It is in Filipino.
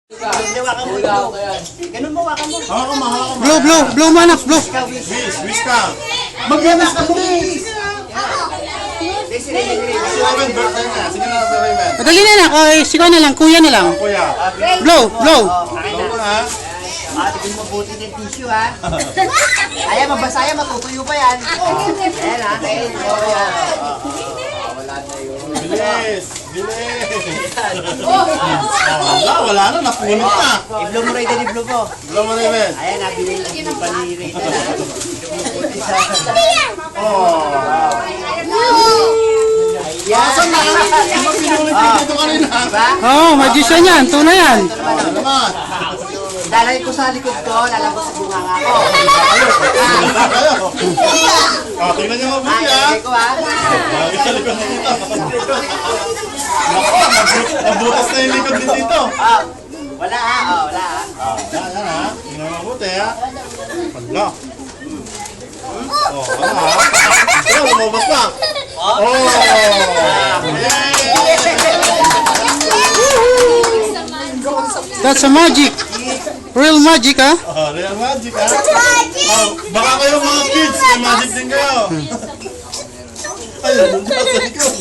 Ganun mo, wakan mo. Blue manak, blue. Wish ka. Mag-ganas ka, please. Si Raven, birthday na. Sige na, Raven. Madali na lang. Okay, sigaw na lang. Kuya na lang. Kuya. Blow. Blow na. Tignan mo buti ng tissue, ha? Ayan, mabasa yan, matutuyo pa yan. Ayan, ha? Wala na yun. Bilis. Wala na. Napunit na. I-blow mo, Raiden, i-blow mo. Blow mo, Raven. Ayan, nabili pa ni Raiden, ha? Asan na? Iba pinulit dito kanina. Oh, magician yan. Tunay yan. Ano naman? Dalay ko sa likod ko, lalabas sa bunganga ko. Oh, tingnan niyo mabuti, ha? Dalay ko, ha? Lagi sa likod ni Tito. Nabutas na yung likod ni Tito. Wala, ha? Wala, ha? Yan, ha? Tingnan mabuti, ha? Wala. Ano, ha? Ito, lumabas na. That's a magic. Real magic, ha? Real magic, ha? Baka kayo mga kids, may magic din kayo. Ayun, nasa likod.